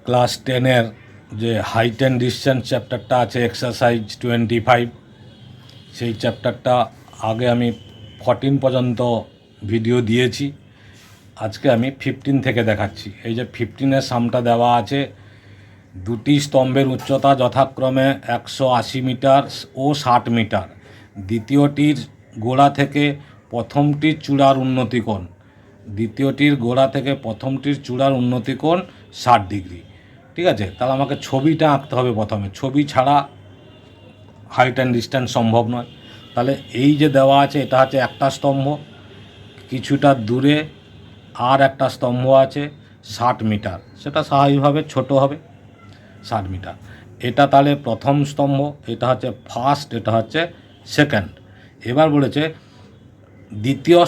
Class 10-এর যে height and distance চ্যাপ্টারটা আছে এক্সারসাইজ 25, সেই চ্যাপ্টারটা আগে আমি 14 পর্যন্ত ভিডিও দিয়েছি। আজকে আমি 15 থেকে দেখাচ্ছি। এই যে 15-এর সামটা দেওয়া আছে, দুটি স্তম্ভের উচ্চতা যথাক্রমে 180 মিটার ও 60 মিটার। দ্বিতীয়টির গোড়া থেকে প্রথমটির চূড়ার উন্নতিকোণ, দ্বিতীয়টির গোড়া থেকে প্রথমটির চূড়ার উন্নতিকোণ 60 ডিগ্রি। ঠিক আছে, তাহলে আমাকে ছবিটা আঁকতে হবে প্রথমে। ছবি ছাড়া হাইট অ্যান্ড ডিস্টেন্স সম্ভব নয়। তাহলে এই যে দেওয়া আছে, এটা হচ্ছে একটা স্তম্ভ, কিছুটা দূরে আর একটা স্তম্ভ আছে 60 মিটার, সেটা স্বাভাবিকভাবে ছোট হবে 60 মিটার। এটা তাহলে প্রথম স্তম্ভ, এটা হচ্ছে ফার্স্ট, এটা হচ্ছে সেকেন্ড। এবার বলেছে দ্বিতীয়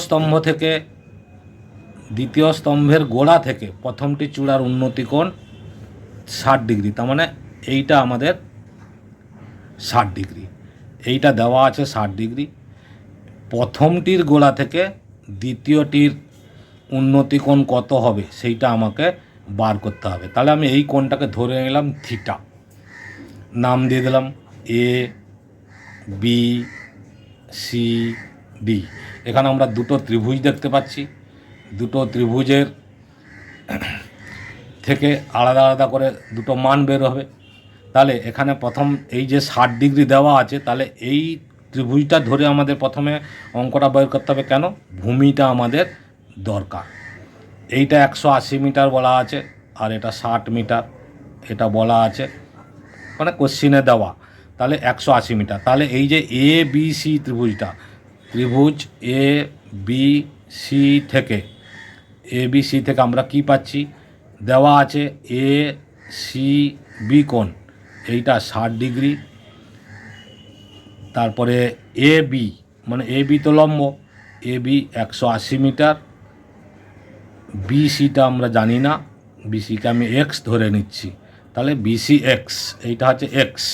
স্তম্ভের গোড়া থেকে প্রথমটি চূড়ার উন্নতিকোণ 60 ডিগ্রি। তার মানে এইটা আমাদের 60 ডিগ্রি, এইটা দেওয়া আছে 60 ডিগ্রি। প্রথমটির গোড়া থেকে দ্বিতীয়টির উন্নতিকোণ কত হবে সেইটা আমাকে বার করতে হবে। তাহলে আমি এই কোণটাকে ধরে নিলাম থিটা, নাম দিয়ে দিলাম এ বি সি ডি। এখানে আমরা দুটো ত্রিভুজ দেখতে পাচ্ছি, দুটো ত্রিভুজের থেকে আলাদা আলাদা করে দুটো মান বের হবে। তাহলে এখানে প্রথম এই যে 60 ডিগ্রি দেওয়া আছে, তাহলে এই ত্রিভুজটা ধরে আমাদের প্রথমে অঙ্কটা বের করতে হবে। কেন? ভূমিটা আমাদের দরকার। এইটা 180 মিটার বলা আছে, আর এটা 60 মিটার এটা বলা আছে, মানে কোশ্চিনে দেওয়া। তাহলে 180 মিটার। তাহলে এই যে এ বি সি ত্রিভুজ এ বি সি থেকে আমরা কি পাচ্ছি? দেওয়া আছে এ সি বি কোণ, এইটা 60 ডিগ্রি। তারপরে এ বি, মানে এ বি তো লম্ব, এ বি 180 মিটার। বিসিটা আমরা জানি না, বিসিকে আমি এক্স ধরে নিচ্ছি। তাহলে বিসি এক্স, এইটা হচ্ছে এক্স।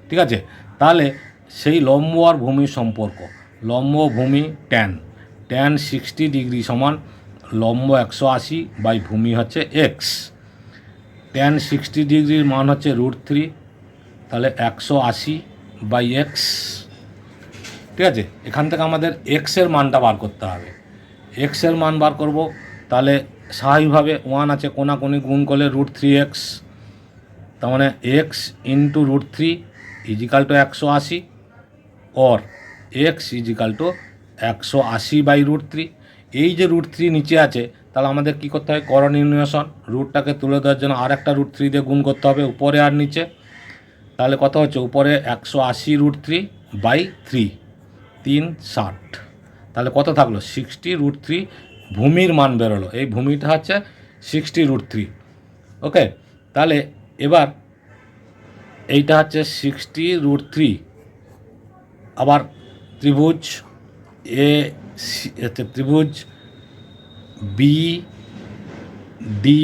ঠিক আছে, তাহলে সেই লম্ব আর ভূমির সম্পর্ক, লম্ব ভূমি ট্যান 60 ডিগ্রি সমান লম্ব 180 বাই ভূমি হচ্ছে এক্স। ট্যান 60 ডিগ্রির মান হচ্ছে √3, তাহলে 180 বাই এক্স। ঠিক আছে, এখান থেকে আমাদের এক্সের মানটা বার করতে হবে। এক্সের মান বার করব, তাহলে স্বাভাবিকভাবে 1 আছে, কোনাকুনি গুণ করলে √3x, তার মানে এক্স ইন্টু √3 ইজিক্যাল টু 180, और এক্স ইজিক্যাল টু 180 বাই √3। এই যে √3 নিচে আছে, তাহলে আমাদের কী করতে হবে? করনির্ণেশন, রুটটাকে তুলে দেওয়ার জন্য আর একটা √3 দিয়ে গুণ করতে হবে উপরে আর নিচে। তাহলে কত হচ্ছে? উপরে 180 √3 বাই 3, 360। তাহলে কত থাকলো? 60 √3 ভূমির মান বেরোলো। এই ভূমিটা হচ্ছে 60 √3। ওকে, তাহলে এবার এইটা হচ্ছে 60 √3। আবার ত্রিভুজ এ ত্রিভুজ বি ডি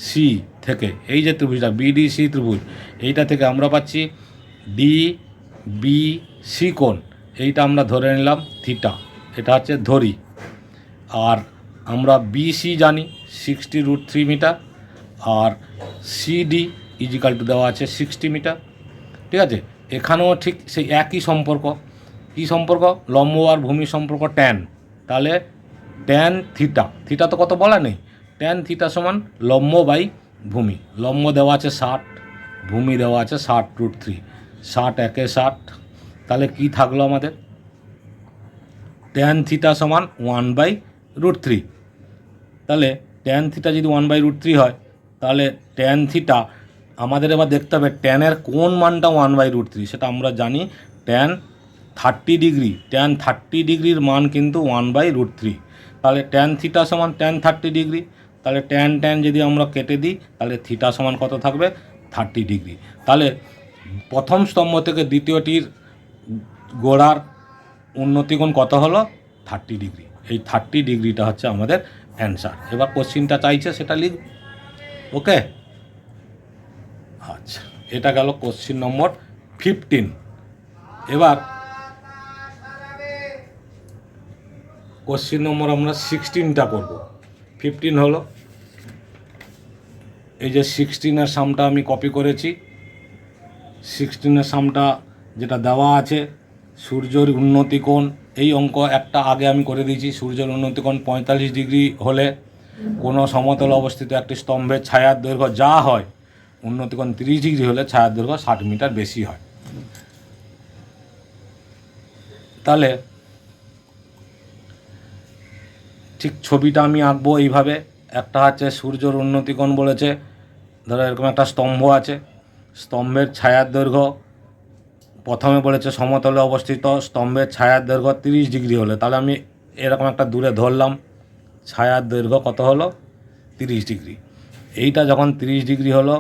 সি থেকে, এই যে ত্রিভুজটা বিডিসি ত্রিভুজ, এইটা থেকে আমরা পাচ্ছি ডি বি সি কোণ, এইটা আমরা ধরে নিলাম থিটা, এটা হচ্ছে ধরি। আর আমরা বিসি জানি 60 √3 মিটার, আর সিডি ইজিক্যাল টু দেওয়া আছে 60 মিটার। ঠিক আছে, এখানেও ঠিক সেই একই সম্পর্ক। কী সম্পর্ক? লম্ব আর ভূমি সম্পর্ক ট্যান। তাহলে ট্যান থিটা তো কত বলা নেই, ট্যান থিটা সমান লম্ব বাই ভূমি। লম্ব দেওয়া আছে 60, ভূমি দেওয়া আছে 60 √3, 60 একে 60। তাহলে কি থাকলো আমাদের? ট্যান থিটা সমান 1/√3। তাহলে ট্যান থিটা যদি 1/√3 হয়, তাহলে ট্যান থিটা আমাদের এবার দেখতে হবে ট্যানের কোন মানটা 1/√3, সেটা আমরা জানি ট্যান 30 ডিগ্রি। ট্যান 30 ডিগ্রির মান কিন্তু 1/√3। তাহলে ট্যান থিটা সমান ট্যান 30 ডিগ্রি। তাহলে ট্যান যদি আমরা কেটে দিই, তাহলে থিটা সমান কত থাকবে? 30 ডিগ্রি। তাহলে প্রথম স্তম্ভ থেকে দ্বিতীয়টির গোড়ার উন্নতিকোণ কত হলো? 30 ডিগ্রি। এই 30 ডিগ্রিটা হচ্ছে আমাদের অ্যান্সার। এবার কোশ্চিনটা চাইছে সেটা লিখ। ওকে, আচ্ছা, এটা গেল কোশ্চিন নম্বর 15। এবার কোশ্চিন নম্বর আমরা 16টা করব। 15 হলো, এই যে 16-এর সামটা আমি কপি করেছি, 16-এর সামটা যেটা দেওয়া আছে, সূর্যের উন্নতি কোণ, এই অঙ্ক একটা আগে আমি করে দিয়েছি। সূর্যের উন্নতি কোণ 45 ডিগ্রি হলে কোনো সমতল অবস্থিত একটি স্তম্ভের ছায়ার দৈর্ঘ্য যা হয়, উন্নতি কোণ 30 ডিগ্রি হলে ছায়ার দৈর্ঘ্য 60 মিটার বেশি হয়। তাহলে ঠিক ছবিটা আমি আঁকবো এইভাবে। একটা হচ্ছে সূর্যের উন্নতি কোণ বলেছে, ধরো এরকম একটা স্তম্ভ আছে, স্তম্ভের ছায়ার দৈর্ঘ্য প্রথমে বলেছে সমতলে অবস্থিত স্তম্ভের ছায়ার দৈর্ঘ্য 30 ডিগ্রি হলে, তাহলে আমি এরকম একটা দূরে ধরলাম, ছায়ার দৈর্ঘ্য কত হলো 30 ডিগ্রি। এইটা যখন 30 ডিগ্রি হলো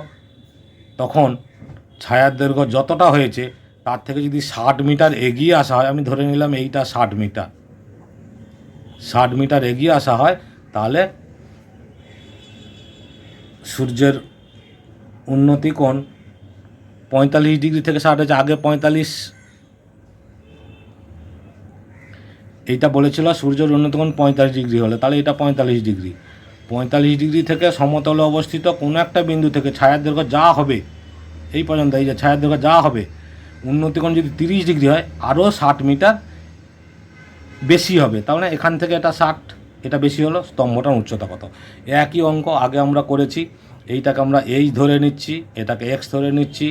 তখন ছায়ার দৈর্ঘ্য যতটা হয়েছে তার থেকে যদি 60 মিটার এগিয়ে আসা হয়, আমি ধরে নিলাম এইটা 60 মিটার, 60 মিটার এগিয়ে আসা হয়, তাহলে সূর্যের উন্নতি কোণ 45 ডিগ্রি থেকে 60 হয়েছে, আগে 45, এইটা বলেছিল সূর্যের উন্নতি কোণ 45 ডিগ্রি হলে, তাহলে এটা 45 ডিগ্রি। 45 ডিগ্রি থেকে সমতলে অবস্থিত কোনো একটা বিন্দু থেকে ছায়ার দৈর্ঘ্য যা হবে এই পর্যন্ত, এই যে ছায়ার দৈর্ঘ্য যা হবে, উন্নতি কোণ যদি 30 ডিগ্রি হয় আরও 60 মিটার বেশি হবে, তার মানে এখান থেকে এটা 60, এটা বেশি হলো, স্তম্ভটার উচ্চতা কত। একই অঙ্ক আগে আমরা করেছি। এইটাকে আমরা এইচ ধরে নিচ্ছি, এটাকে এক্স ধরে নিচ্ছি,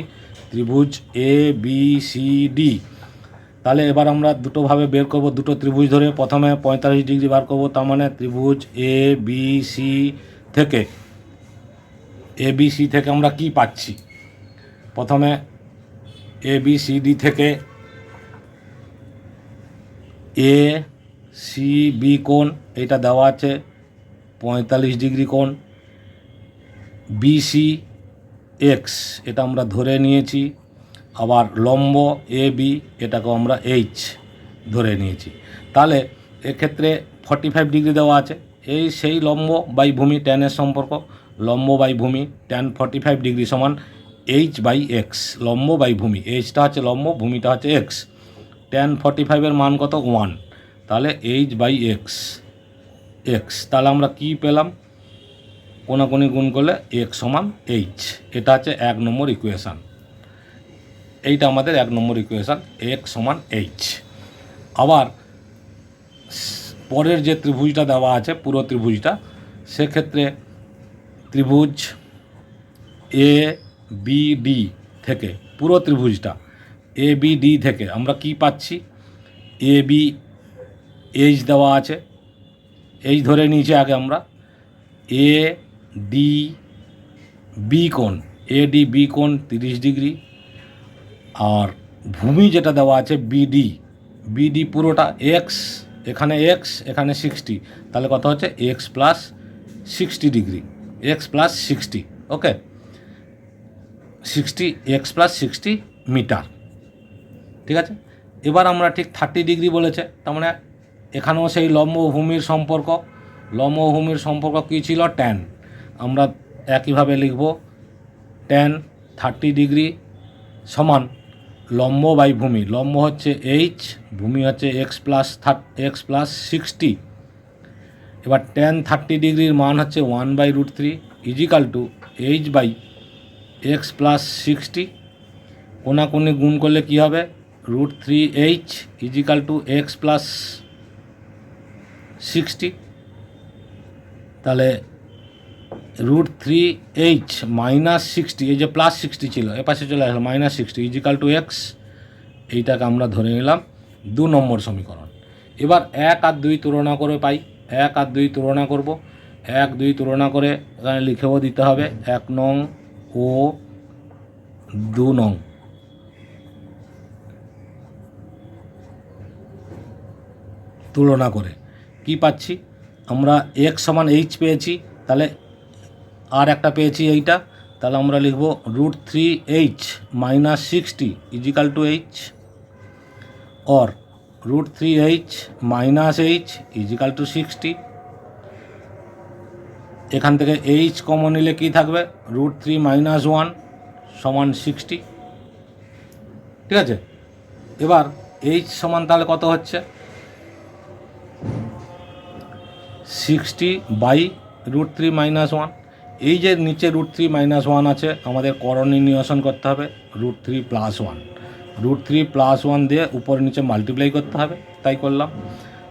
ত্রিভুজ এ বি সি ডি। তাহলে এবার আমরা দুটোভাবে বের করব, দুটো ত্রিভুজ ধরে প্রথমে 45 ডিগ্রি বার করব, তার মানে ত্রিভুজ এ বি সি থেকে, এ বি সি থেকে আমরা কি পাচ্ছি, প্রথমে এ বি সি ডি থেকে এ সি বি কোণ এইটা দেওয়া আছে 45 ডিগ্রি কোণ, বিসি এক্স এটা আমরা ধরে নিয়েছি, আবার লম্ব এ বি এটাকেও আমরা এইচ ধরে নিয়েছি। তাহলে এক্ষেত্রে 45 ডিগ্রি দেওয়া আছে, এই সেই লম্ব বাই ভূমি ট্যানের সম্পর্ক, লম্ব বাই ভূমি ট্যান 45 ডিগ্রি সমান এইচ বাই এক্স, লম্ব বাই ভূমি, এইচটা হচ্ছে লম্ব, ভূমিটা হচ্ছে এক্স, ট্যান 45-এর মান কত 1, তাহলে এইচ বাই এক্স, এক্স, তাহলে আমরা কি পেলাম, কোনাকুনি গুণ করলে এক্স সমান এইচ, এটা হচ্ছে 1 নম্বর ইকুয়েশান, এইটা আমাদের 1 নম্বর ইকুয়েশান, এক্স সমান এইচ। আবার পরের যে ত্রিভুজটা দেওয়া আছে পুরো ত্রিভুজটা, সেক্ষেত্রে ত্রিভুজ এ বি ডি থেকে, পুরো ত্রিভুজটা এ বি ডি থেকে আমরা কি পাচ্ছি, এ বি এইচ দেওয়া আছে, এইচ ধরে নিয়েছি আগে আমরা, এ ডি বি কোণ, এ ডি বি কোণ 30 ডিগ্রি, আর ভূমি যেটা দেওয়া আছে বিডি, বিডি পুরোটা এক্স, এখানে এক্স এখানে 60, তাহলে কত হচ্ছে x plus 60 degree, x plus 60, ওকে, 60 এক্স প্লাস 60 মিটার, ঠিক আছে। এবার আমরা ঠিক 30 ডিগ্রি বলেছে, তার মানে এখানেও সেই লম্ব ভূমির সম্পর্ক, লম্ব ভূমির সম্পর্ক কী ছিল, ট্যান, আমরা একইভাবে লিখব, ট্যান 30 ডিগ্রি সমান লম্ব বাই ভূমি, লম্ব হচ্ছে এইচ, ভূমি হচ্ছে এক্স প্লাস 60, এবার ট্যান 30 ডিগ্রির মান হচ্ছে 1/√3 is equal to H by X plus 60, কোনাকুনি গুণ করলে কী হবে, √3h is equal two x plus 60, তাহলে √3h মাইনাস 60, এই যে প্লাস 60 ছিল এপাশে চলে আসলো মাইনাস 60 ইজিক্যাল টু এক্স, এইটাকে আমরা ধরে নিলাম 2 নম্বর সমীকরণ। এবার 1 আর 2 তুলনা করে পাই, 1 আর 2 তুলনা করব, 1 2 তুলনা করে এখানে লিখেও দিতে হবে 1 নং ও 2 নং, তুলনা করে কি পাচ্ছি আমরা, এক্স সমান এইচ পেয়েছি, তাহলে আর একটা পেয়েছি এইটা, তাহলে আমরা লিখব √3h minus 60 is equal to H, और √3h minus H is equal two 60, এখান থেকে এইচ কমন নিলে কী থাকবে, √3 মাইনাস 1 সমান 60, ঠিক আছে। এবার এইচ সমান তাহলে কত হচ্ছে, 60 বাই √3 মাইনাস 1, এই যে নিচে √3 - 1 আছে, আমাদের করণীয় নিরসন করতে হবে √3 + 1, √3 + 1 দিয়ে উপরে নিচে মাল্টিপ্লাই করতে হবে, তাই করলাম।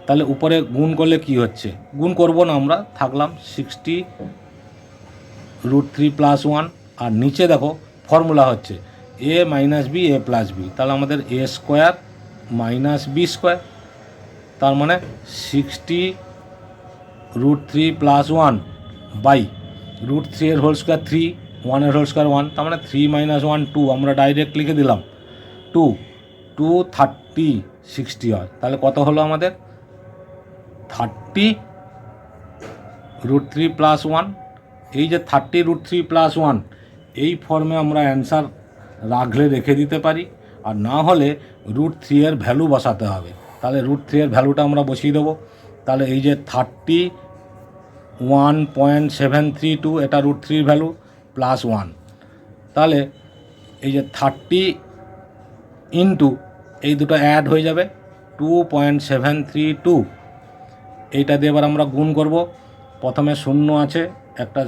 তাহলে উপরে গুণ করলে কি হচ্ছে, গুণ করব না আমরা, থাকলাম 60 √3 + 1, আর নিচে দেখো ফর্মুলা হচ্ছে a - b a + b, তাহলে আমাদের a² - b², তার মানে 60 √3 + 1 বাই √3 এর হোল স্কোয়ার 3, 1 এর হোল স্কোয়ার 1, তার মানে 3 - 1 2, আমরা ডাইরেক্ট লিখে দিলাম 2, 2 30 60 হয়। তাহলে কত হলো আমাদের 30 √3 + 1। এই যে 30 √3 + 1 এই ফর্মে আমরা অ্যান্সার রাখলে রেখে দিতে পারি, আর না হলে √3 এর ভ্যালু বসাতে হবে। তাহলে √3 এর ভ্যালুটা আমরা বসিয়ে দেবো। তাহলে এই যে 31.732 এটা √3 ভ্যালু +1, তাহলে এই যে 30 ইন্টু এই দুটো অ্যাড হয়ে যাবে 2.732, এইটা দিয়ে এবার আমরা গুণ করব। প্রথমে শূন্য আছে, একটা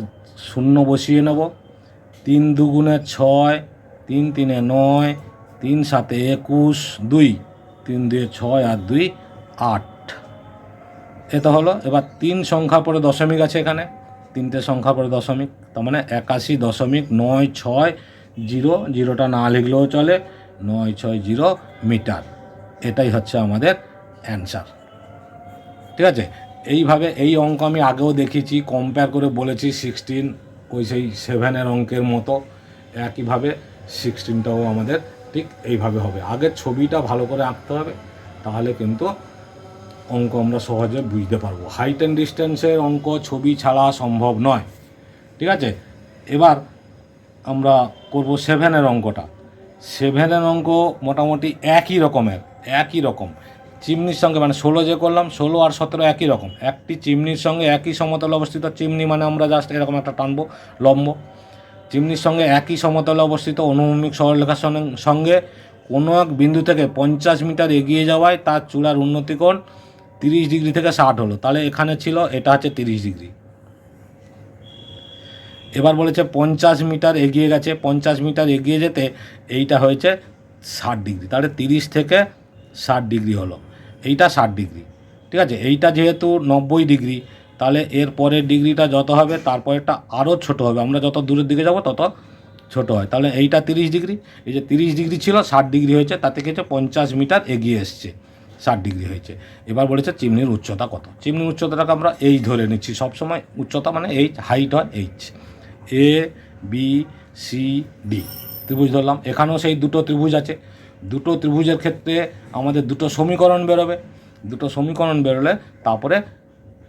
শূন্য বসিয়ে নেব, 3 2 6, 3 3 9, 3 7 21, 2 3 2 6 আর 2 8, এটা হলো। এবার 3 সংখ্যা পরে দশমিক আছে, এখানে 3টে সংখ্যা পরে দশমিক, তার মানে 81.960, জিরোটা না লিখলেও চলে, 960 মিটার। এটাই হচ্ছে আমাদের অ্যান্সার। ঠিক আছে, এইভাবে এই অঙ্ক আমি আগেও দেখেছি, কম্পেয়ার করে বলেছি 16 ওই সেই 7-এর অঙ্কের মতো, একইভাবে 16টাও আমাদের ঠিক এইভাবে হবে। আগের ছবিটা ভালো করে আঁকতে হবে, তাহলে কিন্তু অঙ্ক আমরা সহজে বুঝতে পারবো। হাইট অ্যান্ড ডিস্টেন্সের অঙ্ক ছবি ছাড়া সম্ভব নয়। ঠিক আছে, এবার আমরা করব 7-এর অঙ্কটা। 7-এর অঙ্ক মোটামুটি একই রকম চিমনির সঙ্গে, মানে 16 যে করলাম, 16 আর 17 একই রকম। একটি চিমনির সঙ্গে একই সমতলে অবস্থিত, চিমনি মানে আমরা জাস্ট এরকম একটা টানবো লম্ব, চিমনির সঙ্গে একই সমতলে অবস্থিত অনুভূমিক সরলরেখার সঙ্গে কোনো এক বিন্দু থেকে 50 মিটার এগিয়ে যাওয়ায় তার চূড়ার উন্নতিকোণ 30 ডিগ্রি থেকে 60 হলো। তাহলে এখানে ছিল, এটা হচ্ছে 30 ডিগ্রি। এবার বলেছে 50 মিটার এগিয়ে গেছে, 50 মিটার এগিয়ে যেতে এইটা হয়েছে 60 ডিগ্রি, তাহলে 30 থেকে 60 ডিগ্রি হলো, এইটা 60 ডিগ্রি। ঠিক আছে, এইটা যেহেতু 90 ডিগ্রি, তাহলে এর পরের ডিগ্রিটা যত হবে তারপরেরটা আরও ছোট হবে, আমরা যত দূরের দিকে যাব তত ছোট হয়। তাহলে এইটা 30 ডিগ্রি, এই যে 30 ডিগ্রি ছিল 60 ডিগ্রি হয়েছে, তাতে কি হচ্ছে 50 মিটার এগিয়ে এসছে, 60 ডিগ্রি হয়েছে। এবার বলেছে চিমনির উচ্চতা কত। চিমনির উচ্চতাটাকে আমরা এইচ ধরে নিচ্ছি সবসময়, উচ্চতা মানে এইচ, হাইট হয় H. A B C D ত্রিভুজ ধরলাম, এখানেও সেই দুটো ত্রিভুজ আছে, দুটো ত্রিভুজের ক্ষেত্রে আমাদের দুটো সমীকরণ বেরোবে, দুটো সমীকরণ বেরোলে তারপরে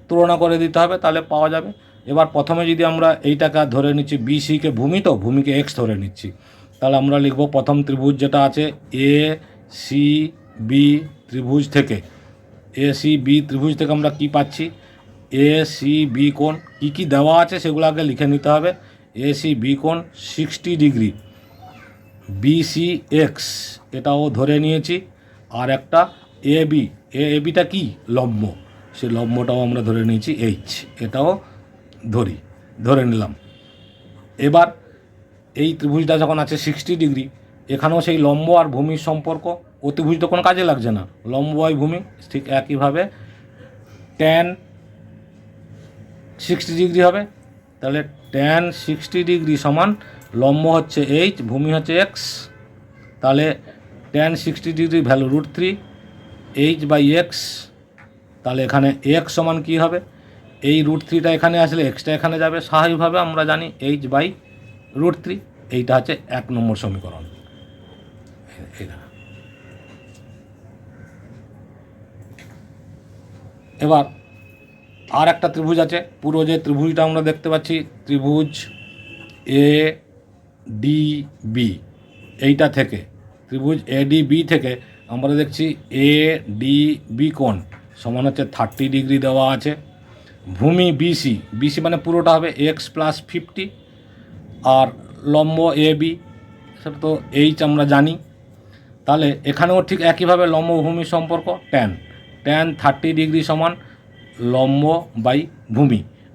তুলনা করে দিতে হবে, তাহলে পাওয়া যাবে। এবার প্রথমে যদি আমরা এইটাকে ধরে নিচ্ছি বিসিকে ভূমি, তো ভূমিকে এক্স ধরে নিচ্ছি, তাহলে আমরা লিখব প্রথম ত্রিভুজ যেটা আছে এ সি বি ত্রিভুজ থেকে, এ সি বি ত্রিভুজ থেকে আমরা কি পাচ্ছি, এ সি বি কোণ কী কী দেওয়া আছে সেগুলো আগে লিখে নিতে হবে। এ সি বি কোণ 60 ডিগ্রি, বিসি এক্স এটাও ধরে নিয়েছি, আর একটা এ বিটা কি লম্ব, সেই লম্বটাও আমরা ধরে নিয়েছি এইচ, এটাও ধরে নিলাম। এবার এই ত্রিভুজটা যখন আছে 60 ডিগ্রি, এখানেও সেই লম্ব আর ভূমির সম্পর্ক, অতিভুজ তো কোনো কাজে লাগছে না, লম্ব বাই ভূমি, ঠিক একইভাবে ট্যান 60 ডিগ্রি হবে। তাহলে ট্যান 60 ডিগ্রি সমান লম্ব হচ্ছে এইচ, ভূমি হচ্ছে এক্স, তাহলে tan 60 degree value √3 H by X. তাহলে এখানে এক্স সমান কী হবে, এই √3টা এখানে আসলে এক্সটা এখানে যাবে, স্বাভাবিকভাবে আমরা জানি এইচ বাই √3। এইটা হচ্ছে 1 নম্বর সমীকরণ। এবার আর একটা ত্রিভুজ আছে, পুরো যে ত্রিভুজটা আমরা দেখতে পাচ্ছি ত্রিভুজ এ ডি বি, এইটা থেকে ত্রিভুজ এ ডি বি থেকে আমরা দেখছি এ ডি বি কোণ সমান হচ্ছে 30 ডিগ্রি দেওয়া আছে। ভূমি বিসি মানে পুরোটা হবে এক্স প্লাস 50, আর লম্ব এ বি সেটা তো এইচ আমরা জানি। তাহলে এখানেও ঠিক একইভাবে লম্ব ভূমির সম্পর্ক, ট্যান 30 ডিগ্রি সমান লম্ব বাই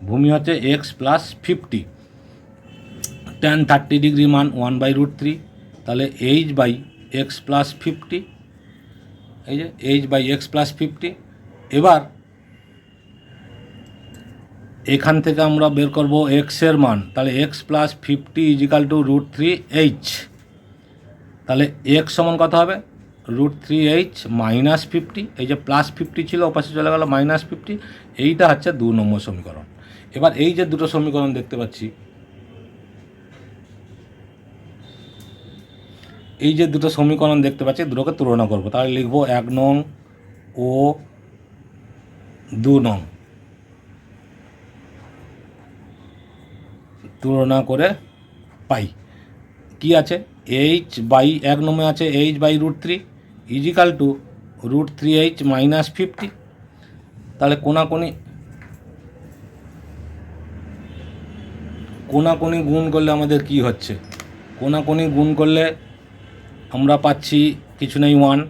ভূমি হচ্ছে এক্স প্লাস 50। tan 30° মান 1/√3, তাহলে h/x+50, এই যে h/x+50। এবার এখান থেকে আমরা বের করব x এর মান, তাহলে x+50 = √3h। তাহলে x সমান কত হবে? √3h - 50, এই যে +50 ছিল ওপাশে চলে গেল -50, এইটা হচ্ছে 2 নম্বর সমীকরণ। এবার এই যে দুটো সমীকরণ দেখতে পাচ্ছি, দুটোকে তুলনা করব। তাহলে লিখব 1 নং ও 2 নং তুলনা করে পাই কি আছে, h/1 নম্বরে আছে h/√3 = √3h - 50। তাহলে কোনাকুনি গুণ করলে আমাদের কি হচ্ছে? কোনাকুনি গুণ করলে আমরা পাচ্ছি কিছু নেই 1,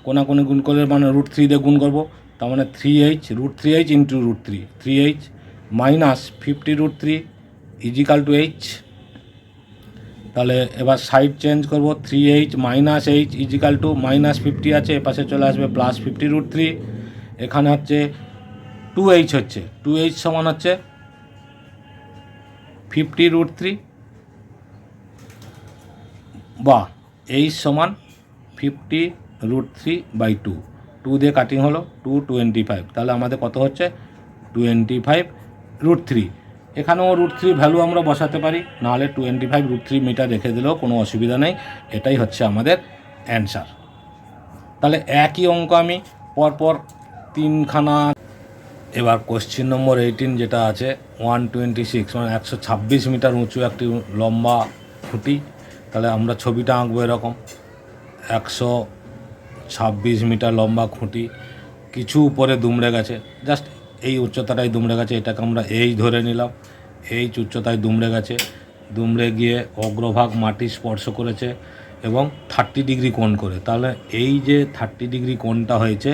কোনাকুনি গুণ করলে মানে √3 দিয়ে গুণ করব, তার মানে 3h, √3h × √3, 3h - 50√3 = h। তাহলে এবার সাইড চেঞ্জ করব, 3h - h = -50 আছে, এপাশে চলে আসবে +50√3, এখানে হচ্ছে 2h, হচ্ছে 2h সমান হচ্ছে 50√3 বা h সমান 50√3/2, 2 দিয়ে কাটিং হলো 225, তাহলে আমাদের কত হচ্ছে 25√3। এখানেও √3 ভ্যালু আমরা বসাতে পারি, নাহলে 25√3 মিটার রেখে দিলেও কোনো অসুবিধা নেই। এটাই হচ্ছে আমাদের অ্যান্সার। তাহলে একই অঙ্ক আমি পরপর 3খানা। এবার কোশ্চেন নম্বর 18 যেটা আছে 126, মানে 126 মিটার উঁচু একটি লম্বা খুঁটি। তাহলে আমরা ছবিটা আঁকবো এরকম, 126 মিটার লম্বা খুঁটি, কিছু উপরে দুমড়ে গেছে, জাস্ট এই উচ্চতাটাই দুমড়ে গেছে, এটাকে আমরা h ধরে নিলাম। h উচ্চতায় দুমড়ে গেছে, দুমড়ে গিয়ে অগ্রভাগ মাটি স্পর্শ করেছে এবং 30° কোণ করে। তাহলে এই যে 30° কোণটা হয়েছে,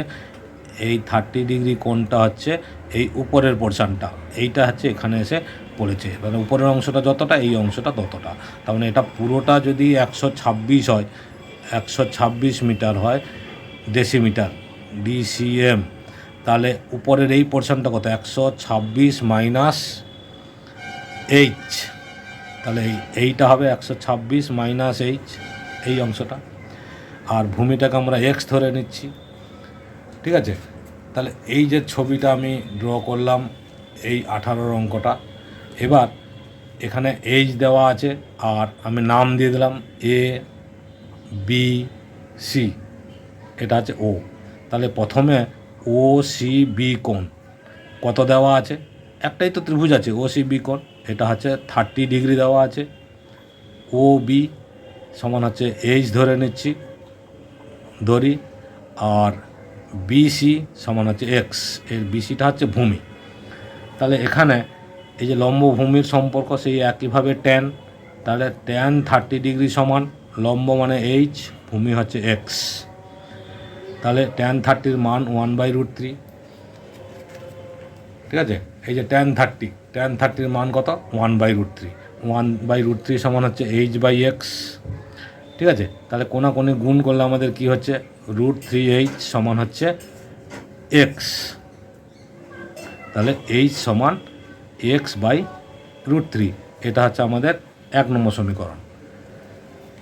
এই 30° কোণটা হচ্ছে এই উপরের পোর্শনটা, এইটা হচ্ছে এখানে এসে পড়েছে, মানে উপরের অংশটা যতটা, এই অংশটা ততটা। তার মানে এটা পুরোটা যদি 126 হয়, 126 মিটার হয় ডেসিমিটার, DCM, তাহলে উপরের এই পোর্শনটা কত? 126 - h, তাহলে এইটা হবে 126 - h, এই অংশটা। আর ভূমিটাকে আমরা x ধরে নিচ্ছি, ঠিক আছে? তাহলে এই যে ছবিটা আমি ড্র করলাম, এই 18 অঙ্কটা। এবার এখানে h দেওয়া আছে আর আমি নাম দিয়ে দিলাম ABC, এটা আছে O। তাহলে প্রথমে OCB কোণ কত দেওয়া আছে? একটাই তো ত্রিভুজ আছে, OCB কোণ, এটা হচ্ছে 30° দেওয়া আছে। OB সমান হচ্ছে h ধরে নিচ্ছি, ধরি, আর BC সমান হচ্ছে x, এর BCটা হচ্ছে ভূমি। তাহলে এখানে এই যে লম্ব ভূমির সম্পর্ক সেই একইভাবে tan, তাহলে tan 30° সমান লম্ব মানে h, ভূমি হচ্ছে x। তাহলে tan 30 মান 1/√3, ঠিক আছে? এই যে tan 30 মান কত? 1/√3, 1/√3 সমান হচ্ছে h/x, ঠিক আছে? তাহলে কোনাকুনি গুণ করলে আমাদের কি হচ্ছে? √3h সমান হচ্ছে x, তাহলে h সমান x/√3, এটা হচ্ছে আমাদের 1 নম্বর সমীকরণ,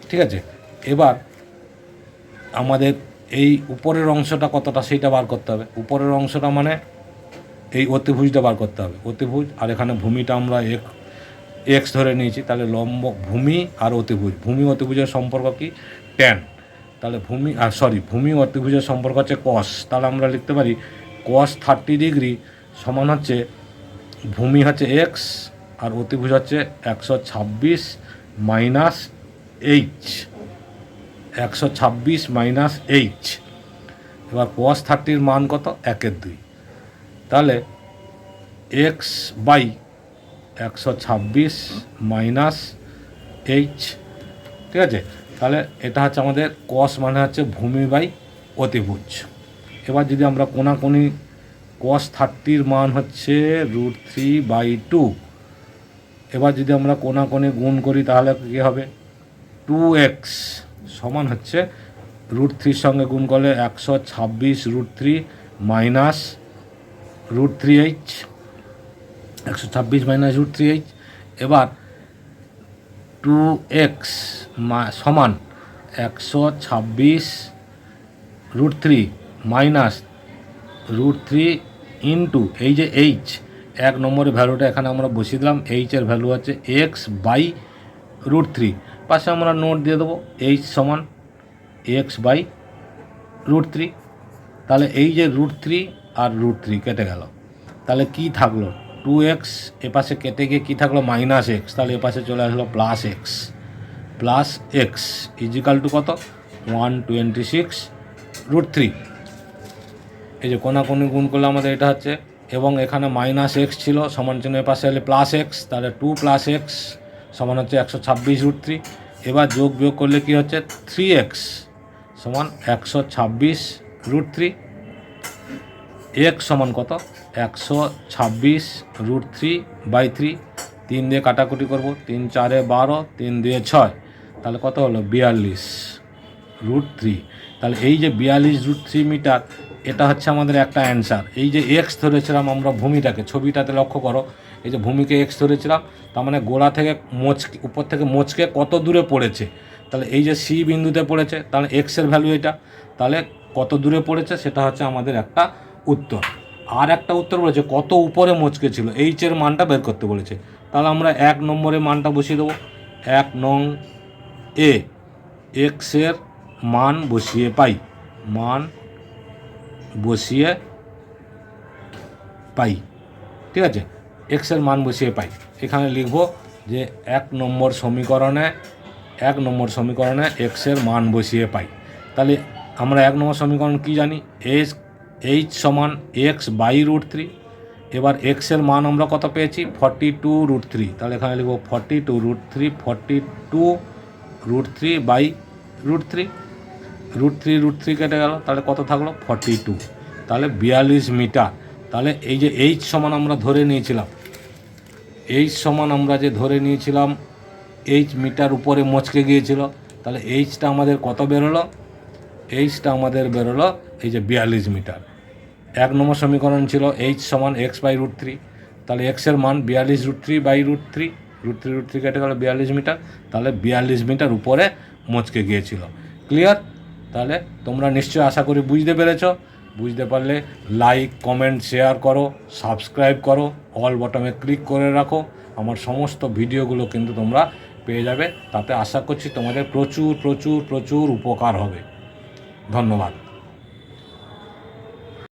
ঠিক আছে? এবার আমাদের এই উপরের অংশটা কতটা সেইটা বার করতে হবে। উপরের অংশটা মানে এই অতিভুজটা বার করতে হবে, অতিভুজ, আর এখানে ভূমিটা আমরা x ধরে নিয়েছি। তাহলে লম্ব ভূমি আর অতিভুজ, ভূমি অতিভুজের সম্পর্ক কি? tan। তাহলে ভূমি অতিভুজের সম্পর্ক হচ্ছে cos। তাহলে আমরা লিখতে পারি cos 30° সমান হচ্ছে ভূমি হচ্ছে x আর অতিভুজ হচ্ছে 126 - h, 126 - h। এবার cos 30 মান কত? 1/2, তাহলে x/126 - h, ঠিক আছে? তাহলে এটা হচ্ছে আমাদের cos মানে হচ্ছে ভূমি বাই অতিভুজ। এবার যদি আমরা কোনাকুনি cos 30 মান হচ্ছে √3/2, এবার যদি আমরা কোণাকোণি গুণ করি তাহলে কী হবে, 2x সমান হচ্ছে √3 সঙ্গে গুণ করলে 126 √3 মাইনাস √3h, 126 মাইনাস √3h। এবার 2x সমান 126 √3 মাইনাস √3 ইন্টু এই যে h, 1 নম্বরের ভ্যালুটা এখানে আমরা বসিয়ে দিলাম, এইচের ভ্যালু হচ্ছে x/√3, পাশে আমরা নোট দিয়ে দেবো h সমান x/√3। তাহলে এই যে √3 আর √3 কেটে গেল, তাহলে কি থাকলো, 2x এপাশে কেটে গিয়ে কী থাকলো, -x, তাহলে এপাশে চলে আসলো +x ইজিক্যাল টু কত, 126 √3। এই যে কোণাকোণি গুণ করলে আমাদের এটা হচ্ছে, এবং এখানে -x ছিল, সমান চিহ্ন এপাশে এলে +x, তাহলে 2 + x সমান হচ্ছে 126 √3। এবার যোগ বিয়োগ করলে কি হচ্ছে, 3x সমান 126 √3। x সমান কত, 126 √3/3, 3 দিয়ে কাটাকুটি করব, 3 × 4 = 12, 3 × 2 = 6, তাহলে কত হলো 42 √3। তাহলে এই যে 42 √3 মিটার, এটা হচ্ছে আমাদের একটা অ্যান্সার। এই যে এক্স ধরেছিলাম আমরা ভূমিটাকে, ছবিটাতে লক্ষ্য করো, এই যে ভূমিকে এক্স ধরেছিলাম, তার মানে গোড়া থেকে উপর থেকে মোচকে কত দূরে পড়েছে, তাহলে এই যে সি বিন্দুতে পড়েছে, তাহলে এক্সের ভ্যালু এটা, তাহলে কত দূরে পড়েছে সেটা হচ্ছে আমাদের একটা উত্তর। আর একটা উত্তর বলেছে কত উপরে মোচকে ছিল, এইচের মানটা বের করতে বলেছে। তাহলে আমরা 1 নম্বরের মানটা বসিয়ে দেবো, 1 নং এ এক্সের মান বসিয়ে পাই, ঠিক আছে, এক্সের মান বসিয়ে পাই। এখানে লিখব যে 1 নম্বর সমীকরণে এক্সের মান বসিয়ে পাই। তাহলে আমরা 1 নম্বর সমীকরণ কি জানি, এইচ সমান x/√3। এবার এক্সের মান আমরা কত পেয়েছি, 42 √3, তাহলে এখানে লিখব 42 √3, 42 √3/√3, √3 কেটে গেল, তাহলে কত থাকলো 42, তাহলে 42 মিটার। তাহলে এই যে এইচ সমান আমরা ধরে নিয়েছিলাম, এইচ মিটার উপরে মচকে গিয়েছিল, তাহলে এইচটা আমাদের কত বেরোলো, এই যে 42 মিটার। 1 নম্বর সমীকরণ ছিল এইচ সমান x/√3, তাহলে এক্সের মান 42 √3/√3, √3 কেটে গেল 42 মিটার, তাহলে 42 মিটার উপরে মচকে গিয়েছিল। ক্লিয়ার? তাহলে তোমরা নিশ্চয়ই আশা করি বুঝতে পেরেছ। বুঝতে পারলে লাইক, কমেন্ট, শেয়ার করো, সাবস্ক্রাইব করো, অল বটমে ক্লিক করে রাখো, আমার সমস্ত ভিডিওগুলো কিন্তু তোমরা পেয়ে যাবে। তাতে আশা করছি তোমাদের প্রচুর প্রচুর প্রচুর উপকার হবে। ধন্যবাদ।